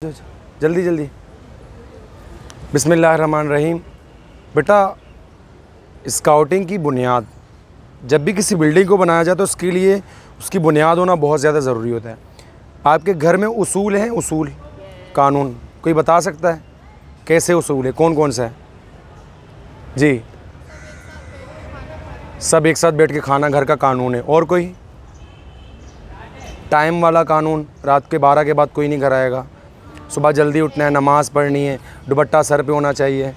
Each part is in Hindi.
जल्दी जल्दी। बिस्मिल्लाहिर्रहमानिर्रहीम। बेटा, स्काउटिंग की बुनियाद, जब भी किसी बिल्डिंग को बनाया जाए तो उसके लिए उसकी बुनियाद होना बहुत ज़्यादा ज़रूरी होता है। आपके घर में उसूल हैं, उसूल कानून कोई बता सकता है कैसे उसूल है, कौन कौन सा है? जी, सब एक साथ बैठ के खाना घर का कानून है। और कोई? टाइम वाला कानून, रात के 12 के बाद कोई नहीं घर आएगा, सुबह जल्दी उठना है, नमाज़ पढ़नी है, दुपट्टा सर पे होना चाहिए,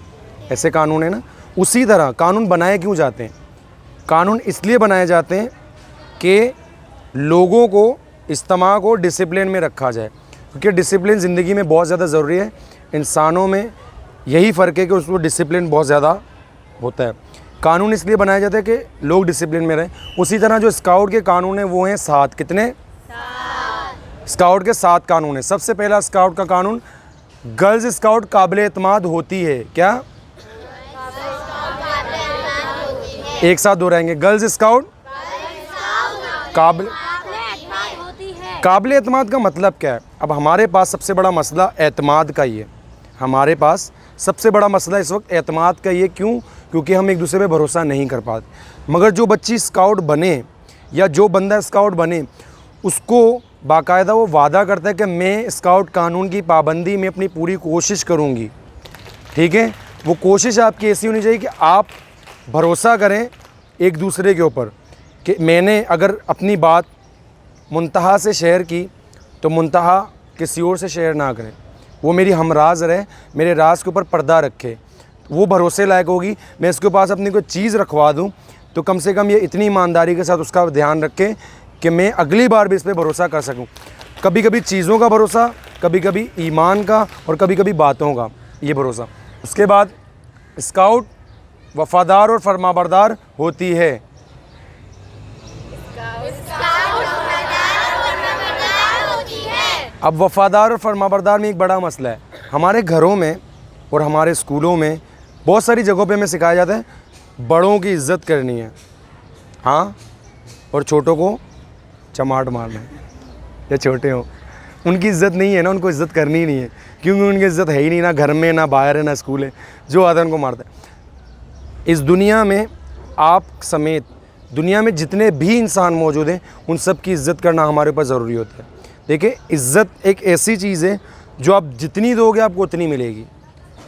ऐसे कानून है ना। उसी तरह कानून बनाए क्यों जाते हैं? कानून इसलिए बनाए जाते हैं कि लोगों को, इज्तिमा को डिसिप्लिन में रखा जाए, क्योंकि डिसिप्लिन ज़िंदगी में बहुत ज़्यादा ज़रूरी है। इंसानों में यही फ़र्क है कि उसको डिसिप्लिन बहुत ज़्यादा होता है। कानून इसलिए बनाए जाते हैं कि लोग डिसिप्लिन में रहें। उसी तरह जो स्काउट के कानून हैं वो हैं 7। कितने? स्काउट के 7 कानून हैं। सबसे पहला स्काउट का कानून, गर्ल्स स्काउट काबिले एतमाद होती है। क्या? एक साथ दोहराएंगे, गर्ल्स स्काउट काबिले एतमाद का मतलब क्या है? अब हमारे पास सबसे बड़ा मसला एतमाद का ही है। हमारे पास सबसे बड़ा मसला इस वक्त एतमाद का ही है। क्यों? क्योंकि हम एक दूसरे पे भरोसा नहीं कर पाते। मगर जो बच्ची स्काउट बने या जो बंदा स्काउट बने, उसको बाकायदा वो वादा करता है कि मैं स्काउट कानून की पाबंदी में अपनी पूरी कोशिश करूँगी। ठीक है? वो कोशिश आपकी ऐसी होनी चाहिए कि आप भरोसा करें एक दूसरे के ऊपर कि मैंने अगर अपनी बात मुंतहा से शेयर की तो मुंतहा किसी और से शेयर ना करें, वो मेरी हमराज रहे, मेरे राज के ऊपर पर्दा रखे, वो भरोसे लायक होगी। मैं इसके पास अपनी कोई चीज़ रखवा दूँ तो कम से कम ये इतनी ईमानदारी के साथ उसका ध्यान रखे कि मैं अगली बार भी इस पर भरोसा कर सकूं। कभी कभी चीज़ों का भरोसा, कभी कभी ईमान का, और कभी कभी बातों का ये भरोसा। उसके बाद स्काउट वफ़ादार और फरमाबरदार होती है। अब वफ़ादार और फरमाबरदार में एक बड़ा मसला है। हमारे घरों में और हमारे स्कूलों में बहुत सारी जगहों पे हमें सिखाया जाता है बड़ों की इज़्ज़त करनी है, हाँ, और छोटों को चमाट मारना है। या छोटे हो, उनकी इज़्ज़त नहीं है ना, उनको इज़्ज़त करनी ही नहीं है, क्योंकि उनकी इज़्ज़त है ही नहीं, ना घर में, ना बाहर है, ना स्कूल है। जो आता है उनको मारता है। इस दुनिया में आप समेत दुनिया में जितने भी इंसान मौजूद हैं, उन सब की इज़्ज़त करना हमारे ऊपर ज़रूरी होता है। देखिए, इज़्ज़त एक ऐसी चीज़ है जो आप जितनी दोगे आपको उतनी मिलेगी,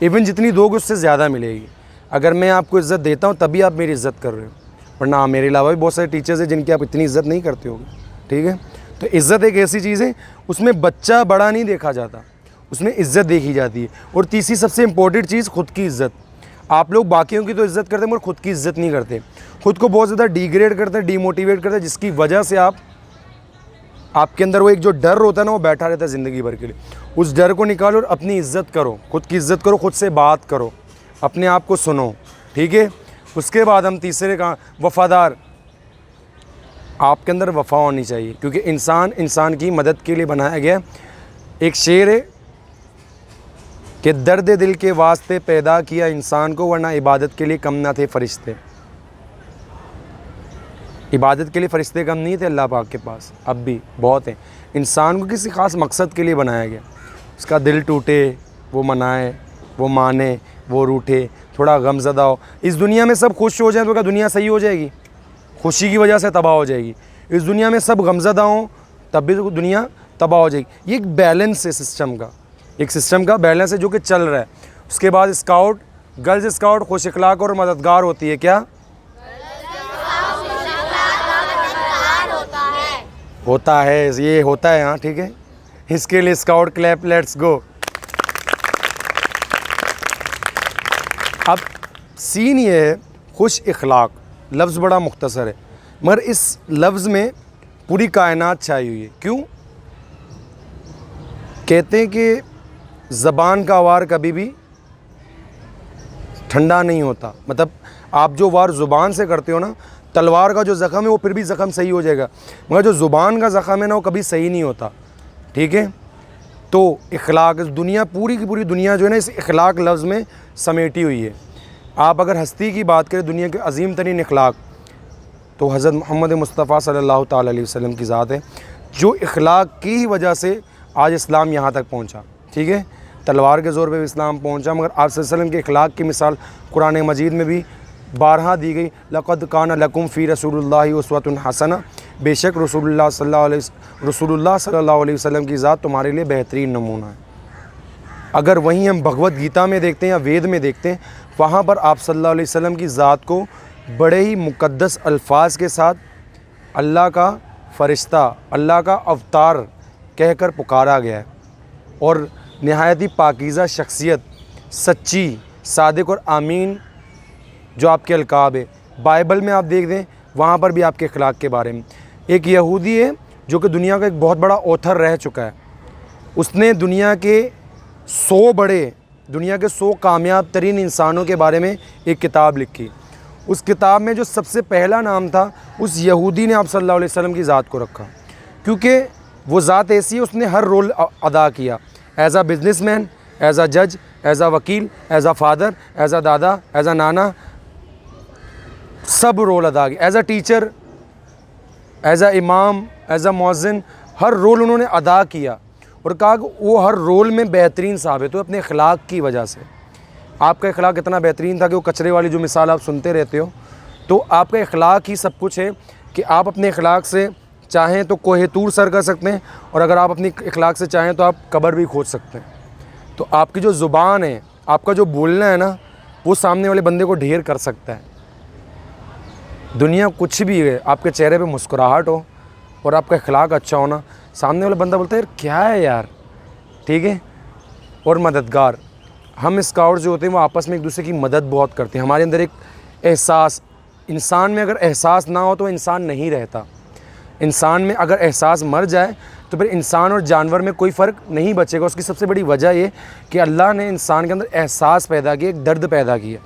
इवन जितनी दोगे उससे ज़्यादा मिलेगी। अगर मैं आपको इज़्ज़त देता हूँ तभी आप मेरी इज़्ज़त कर रहे हो, वरना मेरे अलावा भी बहुत सारे टीचर्स हैं जिनकी आप इतनी इज़्ज़त नहीं करते होगे। ठीक है? तो इज़्ज़त एक ऐसी चीज़ है, उसमें बच्चा बड़ा नहीं देखा जाता, उसमें इज़्ज़त देखी जाती है। और तीसरी सबसे इम्पोर्टेंट चीज़, खुद की इज़्ज़त। आप लोग बाकियों की तो इज़्ज़त करते हैं मगर खुद की इज़्ज़त नहीं करते, खुद को बहुत ज़्यादा डिग्रेड करते हैं, डीमोटिवेट करते हैं, जिसकी वजह से आपके अंदर वो एक जो डर होता है ना, वो बैठा रहता है ज़िंदगी भर के लिए। उस डर को निकालो और अपनी इज़्ज़त करो, खुद की इज़्ज़त करो, खुद से बात करो, अपने आप को सुनो। ठीक है? उसके बाद हम तीसरे का, वफ़ादार। आपके अंदर वफ़ा होनी चाहिए, क्योंकि इंसान की मदद के लिए बनाया गया। एक शेर है कि दर्द दिल के वास्ते पैदा किया इंसान को, वरना इबादत के लिए कम ना थे फरिश्ते। इबादत के लिए फ़रिश्ते कम नहीं थे अल्लाह पाक के पास, अब भी बहुत हैं। इंसान को किसी ख़ास मकसद के लिए बनाया गया। उसका दिल टूटे वो मनाए, वो माने वो रूठे, थोड़ा गमज़दा हो। इस दुनिया में सब खुश हो जाए तो क्या दुनिया सही हो जाएगी? खुशी की वजह से तबाह हो जाएगी। इस दुनिया में सब गमज़दा हों तब भी तो दुनिया तबाह हो जाएगी। ये एक बैलेंस है सिस्टम का, एक सिस्टम का बैलेंस है जो कि चल रहा है। उसके बाद स्काउट, गर्ल्स स्काउट खुश अखलाक और मददगार होती है। क्या होता है? ये होता है, हाँ, ठीक है। इसके लिए स्काउट क्लैप, लेट्स गो। अब सीन ये है, खुश इखलाक लफ्ज़ बड़ा मुख्तसर है, मगर इस लफ्ज़ में पूरी कायनात छाई हुई है। क्यों? कहते हैं कि ज़बान का वार कभी भी ठंडा नहीं होता। मतलब आप जो वार ज़ुबान से करते हो ना, तलवार का जो ज़ख़म है वो फिर भी ज़ख़म सही हो जाएगा, मगर जो ज़ुबान का ज़ख़म है ना वो कभी सही नहीं होता। ठीक है? तो इखलाक, दुनिया पूरी की पूरी दुनिया जो है ना इस इखलाक लफ्ज़ में समेटी हुई है। आप अगर हस्ती की बात करें दुनिया के अज़ीम तरीन इखलाक, तो हज़रत मोहम्मद मुस्तफ़ा सल्लल्लाहु ताला अलैहि वसल्लम की ज़ात है, जो इखलाक की ही वजह से आज इस्लाम यहाँ तक पहुँचा। ठीक है, तलवार के ज़ोर पे भी इस्लाम पहुंचा, मगर आप सल्लल्लाहु अलैहि वसल्लम के अखलाक की मिसाल कुरान मजीद में भी बारहा दी गई। लक़द कान लकुम फ़ी रसूलिल्लाहि उस्वतुन हसना, बेशक रसूलुल्लाह सल्लल्लाहु अलैहि वसल्लम की ज़ात तुम्हारे लिए बेहतरीन नमूना है। अगर वहीं हम भगवत गीता में देखते हैं या वेद में देखते हैं, वहाँ पर आप सल्लल्लाहु अलैहि वसल्लम की ज़ात को बड़े ही मुक़द्दस अल्फाज के साथ अल्लाह का फ़रिश्ता, अल्लाह का अवतार कहकर पुकारा गया है। और नहायत ही पाकीज़ा शख्सियत, सच्ची, सादिक और आमीन जो आपके अलकाब है। बाइबल में आप देख दें, वहाँ पर भी आपके अखलाक के बारे में। एक यहूदी है जो कि दुनिया का एक बहुत बड़ा ऑथर रह चुका है, उसने दुनिया के 100 कामयाब तरीन इंसानों के बारे में एक किताब लिखी। उस किताब में जो सबसे पहला नाम था, उस यहूदी ने आप सल्लल्लाहु अलैहि वसल्लम की ज़ात को रखा, क्योंकि वो ज़ात ऐसी है, उसने हर रोल अदा किया। एज़ आ बिजनेसमैन, एज़ आ जज, एज़ आ वकील, एज़ आ फादर, एज़ आ दादा, एज़ आ नाना, सब रोल अदा किया। एज़ आ टीचर, एज़ आ इमाम, एज़ आ मुअज़्ज़िन, हर रोल उन्होंने अदा किया। और कहा कि वो हर रोल में बेहतरीन साबित हो अपने अखलाक की वजह से। आपका अखलाक इतना बेहतरीन था कि वो कचरे वाली जो मिसाल आप सुनते रहते हो, तो आपका अखलाक ही सब कुछ है कि आप अपने अखलाक से चाहें तो कोहे तूर सर कर सकते हैं, और अगर आप अपनी अखलाक से चाहें तो आप कब्र भी खोद सकते हैं। तो आपकी जो ज़ुबान है, आपका जो बोलना है ना, वो सामने वाले बंदे को ढेर कर सकता है। दुनिया कुछ भी है, आपके चेहरे पे मुस्कुराहट हो और आपका अखलाक अच्छा होना, सामने वाला बंदा बोलता है यार क्या है यार, ठीक है। और मददगार, हम स्काउट जो होते हैं वो आपस में एक दूसरे की मदद बहुत करते हैं। हमारे अंदर एक एहसास, इंसान में अगर एहसास ना हो तो इंसान नहीं रहता। इंसान में अगर एहसास मर जाए तो फिर इंसान और जानवर में कोई फ़र्क नहीं बचेगा। उसकी सबसे बड़ी वजह ये कि अल्लाह ने इंसान के अंदर एहसास पैदा किया, एक दर्द पैदा किया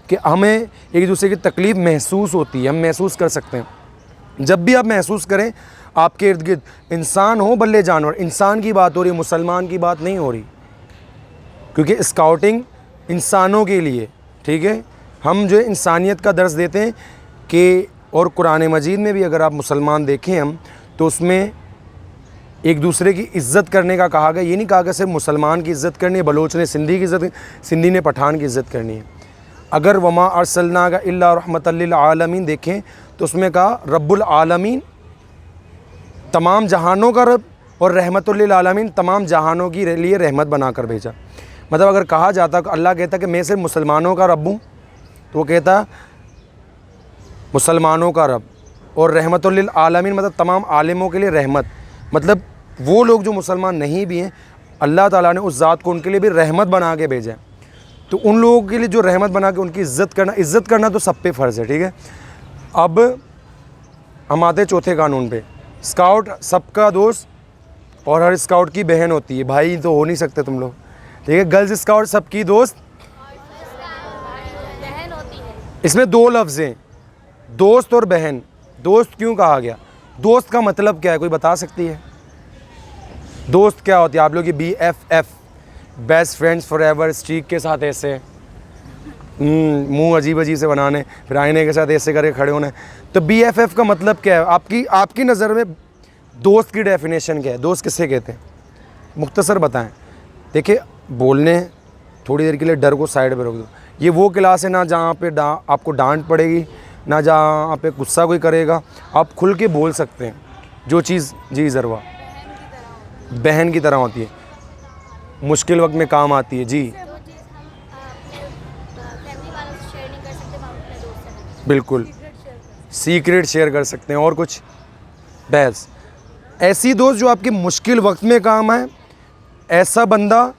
कि हमें एक दूसरे की तकलीफ़ महसूस होती है, हम महसूस कर सकते हैं। जब भी आप महसूस करें, आपके इर्द गिर्द इंसान हो बल्ले जानवर, इंसान की बात हो रही है, मुसलमान की बात नहीं हो रही, क्योंकि स्काउटिंग इंसानों के लिए, ठीक है। हम जो इंसानियत का दर्स देते हैं कि, और कुरान मजीद में भी अगर आप मुसलमान देखें हम, तो उसमें एक दूसरे की इज़्ज़त करने का कहा गया। ये नहीं कहा कि सिर्फ मुसलमान की इज़्ज़त करनी है, बलोच ने सिंधी की इज़्ज़त, सिंधी ने पठान की इज़्ज़त करनी है। अगर वमा अरसलनाका इल्ला रहमतल लिल आलमीन देखें तो उसमें कहा रब्बुल आलमीन, तमाम जहानों का रब, और रहमतुल लिल आलमीन, तमाम जहानों की लिए रहमत बनाकर भेजा। मतलब अगर कहा जाता, अल्लाह कहता कि मैं सिर्फ मुसलमानों का रब हूँ, तो वो कहता मुसलमानों का रब, और रहमतुल लिल आलमीन मतलब तमाम आलिमों के लिए रहमत। मतलब वो लोग जो मुसलमान नहीं भी हैं, अल्लाह ताला ने उस ज़ात को उनके लिए भी रहमत बना के भेजा है। तो उन लोगों के लिए जो रहमत बना के उनकी इज़्ज़त करना तो सब पे फ़र्ज़ है, ठीक है। अब हम आते चौथे कानून पे। स्काउट सबका दोस्त और हर स्काउट की बहन होती है, भाई तो हो नहीं सकते तुम लोग, ठीक है। गर्ल्स स्काउट सबकी दोस्त बहन होती है। इसमें 2 लफ्ज़ हैं, दोस्त और बहन। दोस्त क्यों कहा गया? दोस्त का मतलब क्या है, कोई बता सकती है? दोस्त क्या होती है? आप लोग ये BFF, best friends forever, streak के साथ ऐसे मुंह अजीब अजीब से बनाने, फिर आईने के साथ ऐसे करके खड़े होने। तो BFF का मतलब क्या है आपकी नज़र में? दोस्त की डेफिनेशन क्या है? दोस्त किससे कहते हैं? मुख्तसर बताएं। देखिए, बोलने थोड़ी देर के लिए डर को साइड पे रख दो। ये वो क्लास है ना जहाँ पे आपको डांट पड़ेगी, ना जहाँ पे गुस्सा कोई करेगा, आप खुल के बोल सकते हैं जो चीज़। जी ज़रवा, बहन की तरह होती है, मुश्किल वक्त में काम आती है। जी जो चीज़ हम अपने फैमिली वालों से शेयर नहीं कर सकते, हम अपने दोस्त से बिल्कुल सीक्रेट शेयर कर सकते सीक्रेट शेयर कर सकते हैं। और कुछ बहस, ऐसी दोस्त जो आपके मुश्किल वक्त में काम आए, ऐसा बंदा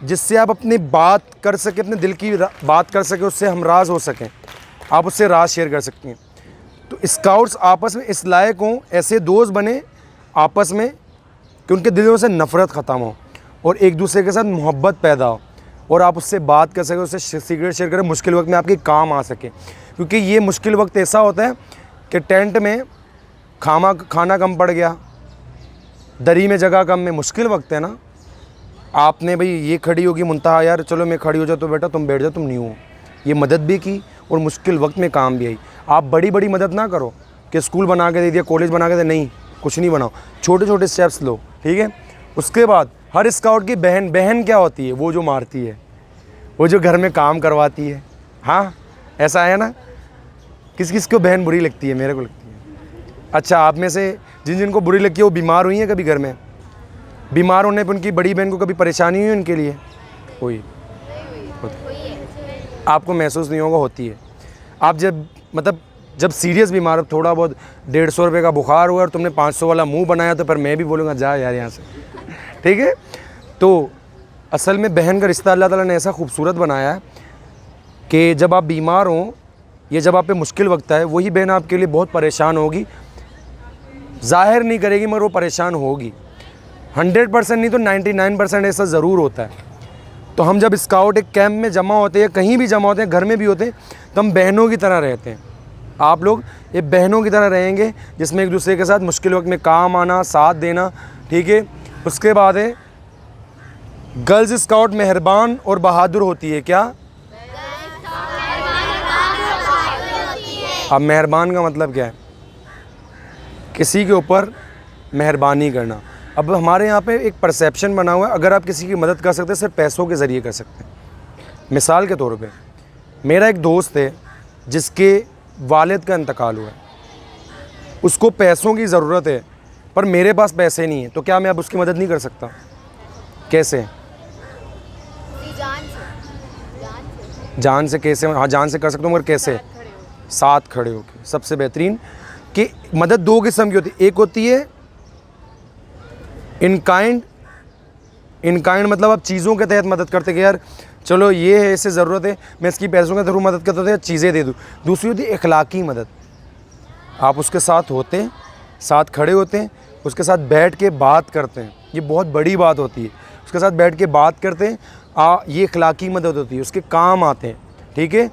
जिससे आप अपनी बात कर सकें, अपने दिल की बात कर सकें, उससे हमराज हो सकें, आप उससे राज शेयर कर सकती हैं। तो स्काउट्स आपस में इस लायक हों, ऐसे दोस्त बने आपस में कि उनके दिलों से नफ़रत ख़त्म हो और एक दूसरे के साथ मोहब्बत पैदा हो, और आप उससे बात कर सकें, उससे सीक्रेट शेयर करें, मुश्किल वक्त में आपके काम आ सके। क्योंकि ये मुश्किल वक्त ऐसा होता है कि टेंट में खाना कम पड़ गया, दरी में जगह कम, में मुश्किल वक्त है ना। आपने भाई ये खड़ी होगी मुंतहा, यार चलो मैं खड़ी हो जाओ, तो बेटा तुम बैठ जाओ, तुम नहीं हो। ये मदद भी की और मुश्किल वक्त में काम भी आई। आप बड़ी बड़ी मदद ना करो कि स्कूल बना के दे दिया, कॉलेज बना के दे, नहीं, कुछ नहीं बनाओ, छोटे छोटे स्टेप्स लो, ठीक है। उसके बाद हर स्काउट की बहन, बहन क्या होती है? वो जो मारती है, वो जो घर में काम करवाती है। हाँ, ऐसा है ना? किस किस को बहन बुरी लगती है? मेरे को लगती है। अच्छा, आप में से जिन जिनको बुरी लगती है वो बीमार हुई हैं कभी घर में? बीमार होने पर उनकी बड़ी बहन को कभी परेशानी हुई उनके लिए? हुई? आपको महसूस नहीं होगा, होती है। आप जब मतलब जब सीरियस बीमार हो, थोड़ा बहुत 150 रुपये का बुखार हुआ और तुमने 500 वाला मुंह बनाया, तो पर मैं भी बोलूँगा जा यार यहाँ से, ठीक है? तो असल में बहन का रिश्ता अल्लाह ताला ने ऐसा खूबसूरत बनाया है कि जब आप बीमार हों या जब आप पे मुश्किल वक्त आए, वही बहन आपके लिए बहुत परेशान होगी। ज़ाहिर नहीं करेगी मगर वो परेशान होगी। 100% नहीं तो 99% ऐसा ज़रूर होता है। तो हम जब स्काउट एक कैंप में जमा होते हैं, कहीं भी जमा होते हैं, घर में भी होते हैं, तो हम बहनों की तरह रहते हैं। आप लोग ये बहनों की तरह रहेंगे, जिसमें एक दूसरे के साथ मुश्किल वक्त में काम आना, साथ देना, ठीक है? उसके बाद है गर्ल्स स्काउट मेहरबान और बहादुर होती है। क्या? अब मेहरबान का मतलब क्या है? किसी के ऊपर मेहरबानी करना। अब हमारे यहाँ पे एक परसेप्शन बना हुआ है, अगर आप किसी की मदद कर सकते हैं सिर्फ पैसों के ज़रिए कर सकते हैं। मिसाल के तौर पे मेरा एक दोस्त है जिसके वालिद का इंतकाल हुआ है, उसको पैसों की ज़रूरत है पर मेरे पास पैसे नहीं है, तो क्या मैं अब उसकी मदद नहीं कर सकता? कैसे? जान से कैसे? हाँ, जान से कर सकता हूँ, मगर कैसे? साथ खड़े होकर। सबसे बेहतरीन कि मदद दो किस्म की होती है। एक होती है इन काइंड। इन काइंड मतलब आप चीज़ों के तहत मदद करते कि यार चलो ये है, इससे ज़रूरत है, मैं इसकी पैसों के थ्रू मदद करता हूँ, चीज़ें दे दूँ। दूसरी होती है इखलाकी मदद। आप उसके साथ होते हैं, साथ खड़े होते हैं, उसके साथ बैठ के बात करते हैं। ये बहुत बड़ी बात होती है। उसके साथ बैठ के बात करते हैं, ये इखलाकी मदद होती है, उसके काम आते हैं, ठीक है?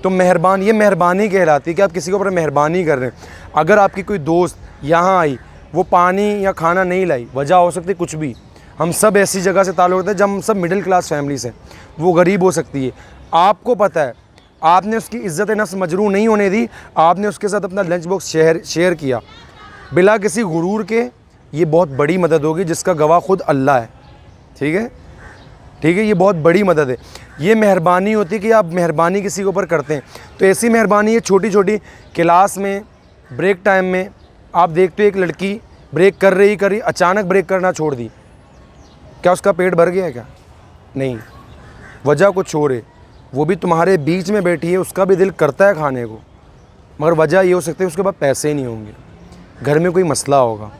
तो मेहरबान, ये मेहरबानी कहलाती है कि आप किसी के ऊपर मेहरबानी कर रहे हैं। अगर आपकी कोई दोस्त यहाँ आई, वो पानी या खाना नहीं लाई, वजह हो सकती है कुछ भी। हम सब ऐसी जगह से ताल्लुक़ रखते हैं जब हम सब मिडिल क्लास फैमिली से, वो गरीब हो सकती है। आपको पता है, आपने उसकी इज़्ज़त नफ्स मजरूह नहीं होने दी, आपने उसके साथ अपना लंच बॉक्स शेयर किया बिला किसी गुरूर के। ये बहुत बड़ी मदद होगी जिसका गवाह खुद अल्लाह है, ठीक है? ठीक है, ये बहुत बड़ी मदद है। ये मेहरबानी होती है कि आप मेहरबानी किसी के ऊपर करते हैं। तो ऐसी मेहरबानी है छोटी छोटी। क्लास में ब्रेक टाइम में आप देखते हो एक लड़की ब्रेक कर रही अचानक ब्रेक करना छोड़ दी, क्या उसका पेट भर गया है? क्या नहीं, वजह कुछ और है। वो भी तुम्हारे बीच में बैठी है, उसका भी दिल करता है खाने को, मगर वजह ये हो सकती है उसके पास पैसे नहीं होंगे, घर में कोई मसला होगा।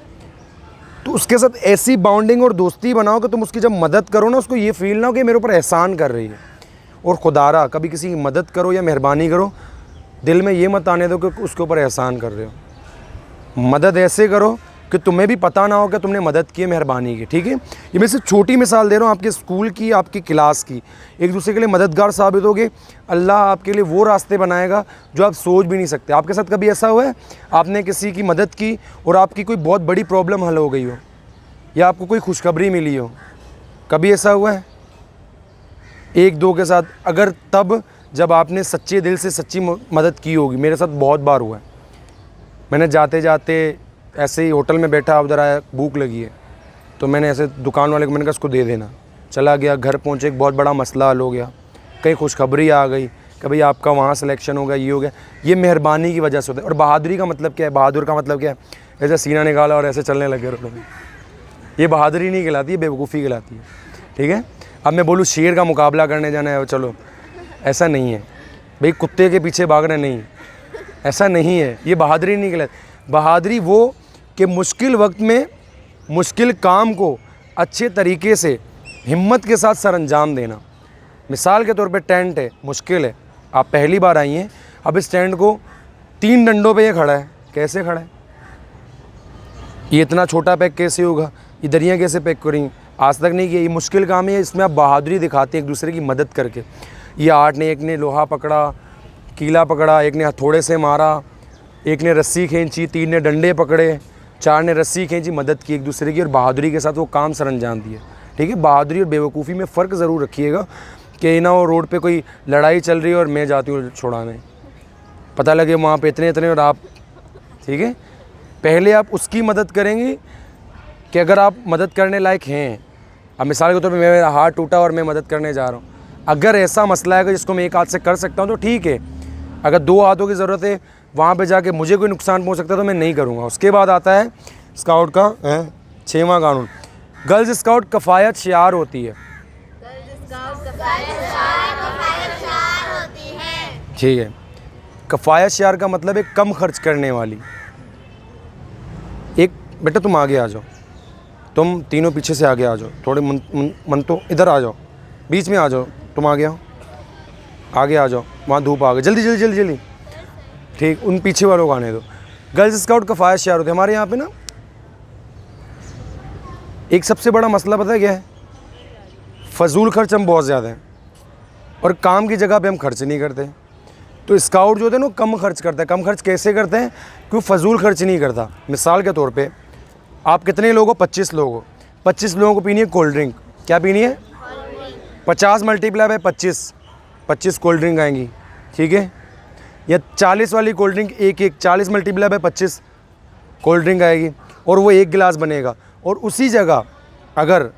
तो उसके साथ ऐसी बाउंडिंग और दोस्ती बनाओ कि तुम उसकी जब मदद करो ना, उसको ये फील ना हो कि मेरे ऊपर एहसान कर रही है। और खुदारा कभी किसी की मदद करो या मेहरबानी करो, दिल में ये मत आने दो कि उसके ऊपर एहसान कर रहे हो। मदद ऐसे करो कि तुम्हें भी पता ना हो कि तुमने मदद की है, मेहरबानी की, ठीक है? ये मैं सिर्फ छोटी मिसाल दे रहा हूँ आपके स्कूल की, आपकी क्लास की। एक दूसरे के लिए मददगार साबित होगे, अल्लाह आपके लिए वो रास्ते बनाएगा जो आप सोच भी नहीं सकते। आपके साथ कभी ऐसा हुआ है आपने किसी की मदद की और आपकी कोई बहुत बड़ी प्रॉब्लम हल हो गई हो, या आपको कोई खुशखबरी मिली हो? कभी ऐसा हुआ है एक दो के साथ? अगर तब जब आपने सच्चे दिल से सच्ची मदद की होगी। मेरे साथ बहुत बार हुआ है। मैंने जाते जाते ऐसे ही होटल में बैठा, उधर आया, भूख लगी है, तो मैंने ऐसे दुकान वाले को मैंने कहा उसको दे देना। चला गया, घर पहुँचे, एक बहुत बड़ा मसला हल हो गया, कहीं खुशखबरी आ गई कि भाई आपका वहाँ सिलेक्शन हो गया, ये हो गया। ये मेहरबानी की वजह से होता है। और बहादुरी का मतलब क्या है? बहादुर का मतलब क्या है? ऐसे सीना निकाला और ऐसे चलने लगे रोड में, ये बहादुरी नहीं कहलाती, ये बेवकूफ़ी कहलाती है, ठीक है? अब मैं बोलूँ शेर का मुकाबला करने जाना है, चलो, ऐसा नहीं है भाई। कुत्ते के पीछे भागना नहीं, ऐसा नहीं है। ये बहादुरी नहीं कहलाती। बहादुरी वो कि मुश्किल वक्त में मुश्किल काम को अच्छे तरीके से हिम्मत के साथ सर अंजाम देना। मिसाल के तौर पे टेंट है, मुश्किल है, आप पहली बार आई हैं, अब इस टेंट को 3 डंडों पे ये खड़ा है, कैसे खड़ा है? ये इतना छोटा पैक कैसे होगा? ये दरिया कैसे पैक करेंगे? आज तक नहीं किया। ये मुश्किल काम है, इसमें आप बहादुरी दिखाते हैं एक दूसरे की मदद करके। ये 8 ने, एक ने लोहा पकड़ा, कीला पकड़ा, एक ने हथौड़े से मारा, एक ने रस्सी खींची, 3 ने डंडे पकड़े, 4 ने रस्सी खींची, मदद की एक दूसरे की, और बहादुरी के साथ वो काम सर अंजाम दिया, ठीक है? बहादुरी और बेवकूफ़ी में फ़र्क ज़रूर रखिएगा कि ना वो रोड पे कोई लड़ाई चल रही है और मैं जाती हूँ छुड़ाने, पता लगे वहाँ पे इतने और आप, ठीक है? पहले आप उसकी मदद करेंगे कि अगर आप मदद करने लायक हैं, अब मिसाल के तौर पे मेरा हाथ टूटा और मैं मदद करने जा रहा हूँ, अगर ऐसा मसला है कि जिसको मैं एक हाथ से कर सकता हूँ तो ठीक है, अगर 2 हाथों की ज़रूरत है वहाँ पे जाके मुझे कोई नुकसान पहुँच सकता है तो मैं नहीं करूँगा। उसके बाद आता है स्काउट का 6वां कानून, गर्ल्स स्काउट कफ़ायत शियार होती है। ठीक है, कफ़ायत शियार का मतलब है कम खर्च करने वाली। एक बेटा तुम आगे आ जाओ, तुम तीनों पीछे से आगे आ जाओ, थोड़े मन तो इधर आ जाओ, बीच में आ जाओ, तुम आगे आओ, आगे आ जाओ, वहाँ धूप आ गई, जल्दी जल्दी जल्दी जल्दी। ठीक, उन पीछे वालों को आने दो। गर्ल्स स्काउट कफ़ायत शियार होते हैं। हमारे यहाँ पे ना एक सबसे बड़ा मसला पता है क्या है, फजूल खर्च हम बहुत ज़्यादा हैं और काम की जगह पे हम खर्च नहीं करते। तो स्काउट जो होते हैं ना कम खर्च करता है। कम खर्च कैसे करते हैं, क्योंकि फजूल खर्च नहीं करता। मिसाल के तौर पे आप कितने लोग हो, 25 लोग हो, 25 लोगों को पीनी है कोल्ड ड्रिंक। क्या पीनी है, 50 मल्टीप्लाई बाय 25 कोल्ड ड्रिंक आएंगी, ठीक है। या 40 वाली कोल्ड ड्रिंक एक 40 मल्टीप्लाई बाय 25 कोल्ड ड्रिंक आएगी और वो 1 गिलास बनेगा। और उसी जगह अगर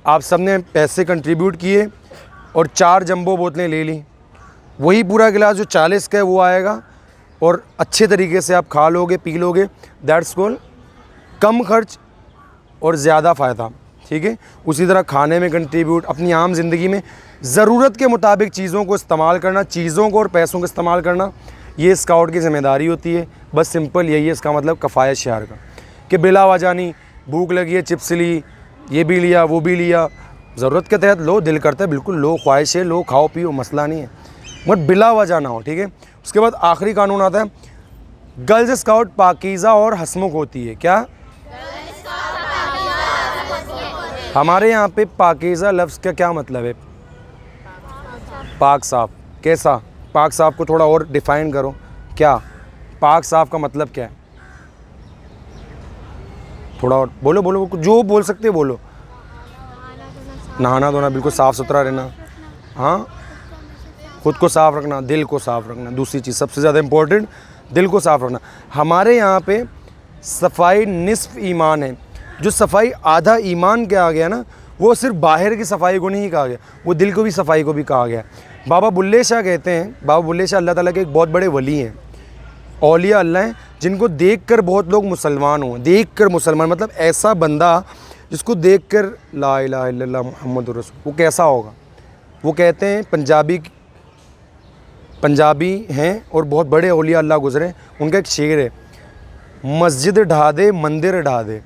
आप सबने पैसे कंट्रीब्यूट किए और 4 जंबो बोतलें ले ली, वही पूरा गिलास जो 40 का है वो आएगा और अच्छे तरीके से आप खा लोगे पी लोगे। दैट्स कॉल्ड कम खर्च और ज़्यादा फ़ायदा, ठीक है। उसी तरह खाने में कंट्रीब्यूट, अपनी आम ज़िंदगी में ज़रूरत के मुताबिक चीज़ों को इस्तेमाल करना, चीज़ों को और पैसों को इस्तेमाल करना, ये स्काउट की ज़िम्मेदारी होती है। बस सिंपल यही है इसका मतलब कफ़ायत शियार का, कि बिला वजह नहीं, भूख लगी है चिप्स ली, ये भी लिया वो भी लिया, ज़रूरत के तहत लो, दिल करता है बिल्कुल लो, ख्वाहिश है लो, खाओ पियो, मसला नहीं है, मगर बिला वजह ना हो, ठीक है। उसके बाद आखिरी कानून आता है, गर्ल्स स्काउट पाकीज़ा और हसमुख होती है। क्या, हमारे यहाँ पे पाकीज़ा लफ्ज़ का क्या मतलब है, पाक साफ़। कैसा पाक साफ़ को थोड़ा और डिफ़ाइन करो, क्या पाक साफ़ का मतलब क्या है, थोड़ा और बोलो बोलो, जो बोल सकते हो बोलो। नहाना धोना, बिल्कुल साफ़ सुथरा रहना, हाँ, खुद को साफ़ रखना, दिल को साफ़ रखना। दूसरी चीज़ सबसे ज़्यादा इम्पोर्टेंट, दिल को साफ़ रखना। हमारे यहाँ पे सफाई निस्फ ईमान है। जो सफाई आधा ईमान के आ गया ना, वो सिर्फ बाहर की सफाई को नहीं कहा गया, वो दिल को भी सफाई को भी कहा गया। बाबा बुल्ले शाह कहते हैं, बाबा बुल्ले शाह अल्लाह ताला के एक बहुत बड़े वली हैं, औलिया अल्लाह हैं, जिनको देखकर बहुत लोग मुसलमान हों। देखकर मुसलमान मतलब ऐसा बंदा जिसको देखकर ला इलाहा इल्लल्लाह मुहम्मदुर रसूल, वो कैसा होगा। वो कहते हैं पंजाबी हैं और बहुत बड़े औलिया अल्लाह गुज़रे। उनका एक शेर है, मस्जिद ढा दे मंदिर ढा दे,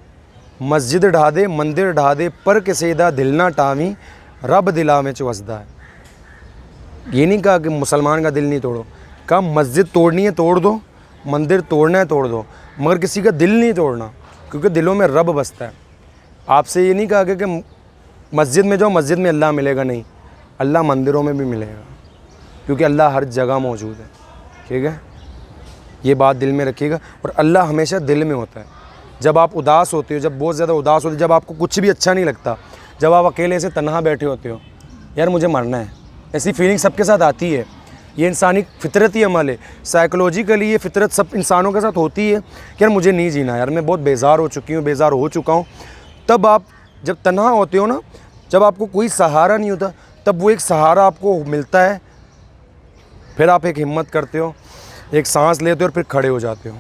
मस्जिद ढा दे मंदिर ढा दे, पर किसी दा दिल ना टावी, रब दिला में वसदा है। ये नहीं कहा कि मुसलमान का दिल नहीं तोड़ो, कहा मस्जिद तोड़नी है तोड़ दो, मंदिर तोड़ना है तोड़ दो, मगर किसी का दिल नहीं तोड़ना, क्योंकि दिलों में रब बसता है। आपसे ये नहीं कहा कि मस्जिद में जाओ, मस्जिद में अल्लाह मिलेगा, नहीं, अल्लाह मंदिरों में भी मिलेगा, क्योंकि अल्लाह हर जगह मौजूद है, ठीक है। ये बात दिल में रखिएगा। और अल्लाह हमेशा दिल में होता है। जब आप उदास होते हो, जब बहुत ज़्यादा उदास होते हो, जब आपको कुछ भी अच्छा नहीं लगता, जब आप अकेले से तन्हा बैठे होते हो, यार मुझे मरना है, ऐसी फीलिंग सबके साथ आती है। ये इंसानी फितरती अमल है, साइकोलॉजिकली ये फितरत सब इंसानों के साथ होती है कि यार मुझे नहीं जीना, यार मैं बहुत बेजार हो चुकी हूँ, बेजार हो चुका हूँ। तब आप जब तन्हा होते हो ना, जब आपको कोई सहारा नहीं होता, तब वो एक सहारा आपको मिलता है, फिर आप एक हिम्मत करते हो, एक सांस लेते हो और फिर खड़े हो जाते हो।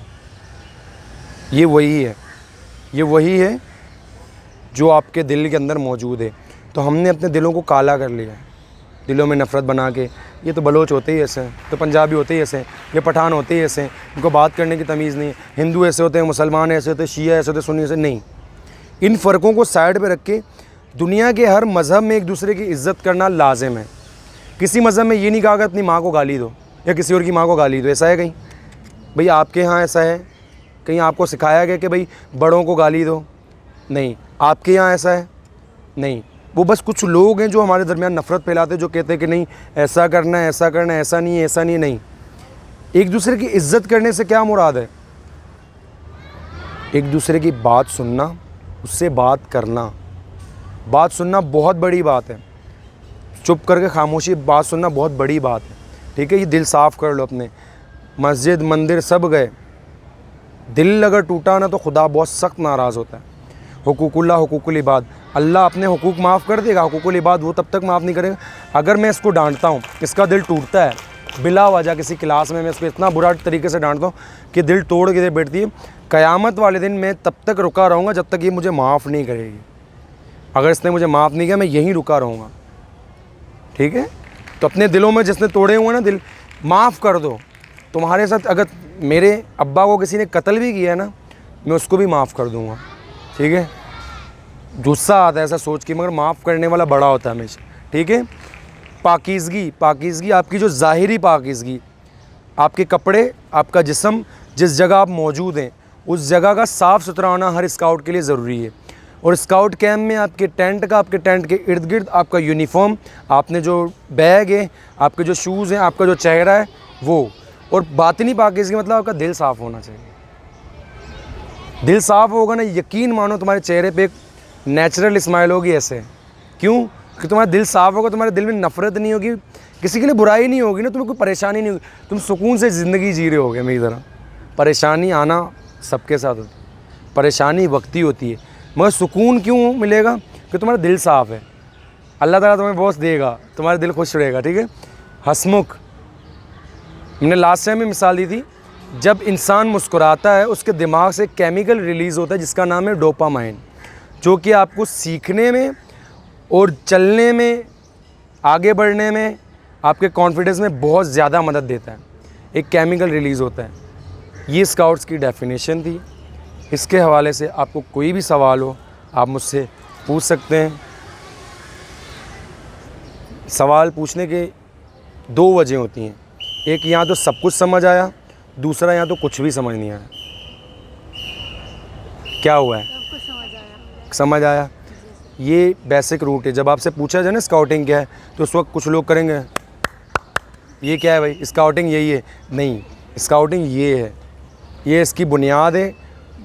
ये वही है, ये वही है जो आपके दिल के अंदर मौजूद है। तो हमने अपने दिलों को काला कर लिया है, दिलों में नफ़रत बना के। ये तो बलोच होते ही ऐसे हैं, तो पंजाबी होते ही ऐसे हैं, ये पठान होते ही ऐसे हैं, उनको बात करने की तमीज़ नहीं है। हिंदू ऐसे होते हैं, मुसलमान ऐसे होते हैं, शिया ऐसे होते हैं, सुन्नी ऐसे नहीं। इन फ़र्क़ों को साइड पे रख के दुनिया के हर मज़हब में एक दूसरे की इज़्ज़त करना लाजिम है। किसी मज़हब में ये नहीं कहा कि अपनी माँ को गाली दो या किसी और की माँ को गाली दो, ऐसा है कहीं? भाई आपके यहाँ ऐसा है? कहीं आपको सिखाया गया कि भाई बड़ों को गाली दो? नहीं। आपके यहाँ ऐसा है? नहीं। वो बस कुछ लोग हैं जो हमारे दरमियान नफ़रत फैलाते हैं, जो कहते हैं कि नहीं ऐसा करना है, ऐसा करना है, ऐसा नहीं है, ऐसा नहीं है। नहीं, एक दूसरे की इज़्ज़त करने से क्या मुराद है? एक दूसरे की बात सुनना, उससे बात करना। बात सुनना बहुत बड़ी बात है, चुप करके खामोशी बात सुनना बहुत बड़ी बात है, ठीक है। ये दिल साफ़ कर लो अपने। मस्जिद मंदिर सब गए, दिल अगर टूटा ना तो खुदा बहुत सख्त नाराज़ होता है। हुकूकुल्लाह हुकूकुल इबाद, अल्लाह अपने हुकूक माफ़ कर देगा, हुकूकुल इबाद वो तब तक माफ़ नहीं करेगा। अगर मैं इसको डांटता हूँ, इसका दिल टूटता है बिला वजह, किसी क्लास में मैं इसको इतना बुरा तरीके से डांटता हूँ कि दिल तोड़ के बैठती है, क़यामत वाले दिन मैं तब तक रुका रहूँगा जब तक ये मुझे माफ़ नहीं करेगी। अगर इसने मुझे माफ़ नहीं किया, मैं यहीं रुका रहूँगा, ठीक है। तो अपने दिलों में जिसने तोड़े हुए ना दिल, माफ़ कर दो। तुम्हारे साथ अगर मेरे अब्बा को किसी ने कत्ल भी किया है ना, मैं उसको भी माफ़ कर दूँगा, ठीक है। गुस्सा आता है ऐसा सोच के, मगर माफ़ करने वाला बड़ा होता है हमेशा, ठीक है। पाकीज़गी, पाकीज़गी आपकी जो ज़ाहिरी पाकीज़गी, आपके कपड़े, आपका जिस्म, जिस जगह आप मौजूद हैं उस जगह का साफ़ सुथरा होना हर स्काउट के लिए ज़रूरी है। और स्काउट कैंप में आपके टेंट का, आपके टेंट के इर्द गिर्द आपका यूनिफॉर्म, आपने जो बैग है, आपके जो शूज़ हैं, आपका जो चेहरा है वो, और बातिनी पाकीज़गी मतलब आपका दिल साफ़ होना चाहिए। दिल साफ़ होगा ना, यकीन मानो तुम्हारे चेहरे पे एक नेचुरल स्माइल होगी ऐसे। क्यों? कि तुम्हारा दिल साफ़ होगा, तुम्हारे दिल में नफ़रत नहीं होगी, किसी के लिए बुराई नहीं होगी ना, तुम्हें कोई परेशानी नहीं होगी, तुम सुकून से ज़िंदगी जी रहे होगे मेरी तरह। परेशानी आना सबके साथ होती है, परेशानी वक्ती होती है, मगर सुकून क्यों मिलेगा? कि तुम्हारा दिल साफ़ है, अल्लाह ताला तुम्हें बहुत देगा, तुम्हारा दिल खुश रहेगा, ठीक है। हंसमुख, मैंने लास्ट टाइम में मिसाल दी थी, जब इंसान मुस्कुराता है उसके दिमाग से केमिकल रिलीज़ होता है जिसका नाम है डोपामाइन, जो कि आपको सीखने में और चलने में, आगे बढ़ने में, आपके कॉन्फिडेंस में बहुत ज़्यादा मदद देता है। एक केमिकल रिलीज़ होता है। ये स्काउट्स की डेफिनेशन थी। इसके हवाले से आपको कोई भी सवाल हो आप मुझसे पूछ सकते हैं। सवाल पूछने के दो वजह होती हैं, एक या तो सब कुछ समझ आया, दूसरा या तो कुछ भी समझ नहीं आया। क्या हुआ है? समझ आया। ये बेसिक रूट है। जब आपसे पूछा जाए ना स्काउटिंग क्या है, तो उस वक्त कुछ लोग करेंगे ये क्या है भाई, स्काउटिंग यही है। नहीं, स्काउटिंग ये है, ये इसकी बुनियाद है,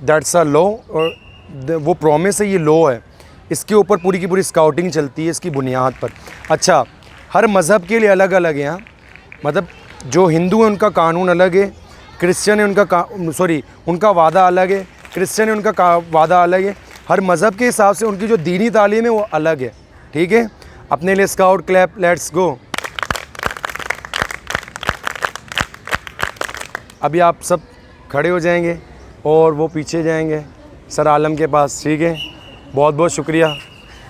दैट्स अ लॉ, और वो प्रॉमिस है, ये लॉ है, इसके ऊपर पूरी की पूरी स्काउटिंग चलती है, इसकी बुनियाद पर। अच्छा, हर मज़हब के लिए अलग अलग है। यहाँ मतलब जो हिंदू हैं उनका कानून अलग है, क्रिश्चियन है उनका वादा अलग है, क्रिश्चियन है उनका वादा अलग है। हर मज़हब के हिसाब से उनकी जो दीनी तालीम है वो अलग है, ठीक है। अपने लिए स्काउट क्लैप, लेट्स गो। अभी आप सब खड़े हो जाएंगे और वो पीछे जाएंगे सर आलम के पास, ठीक है। बहुत बहुत शुक्रिया।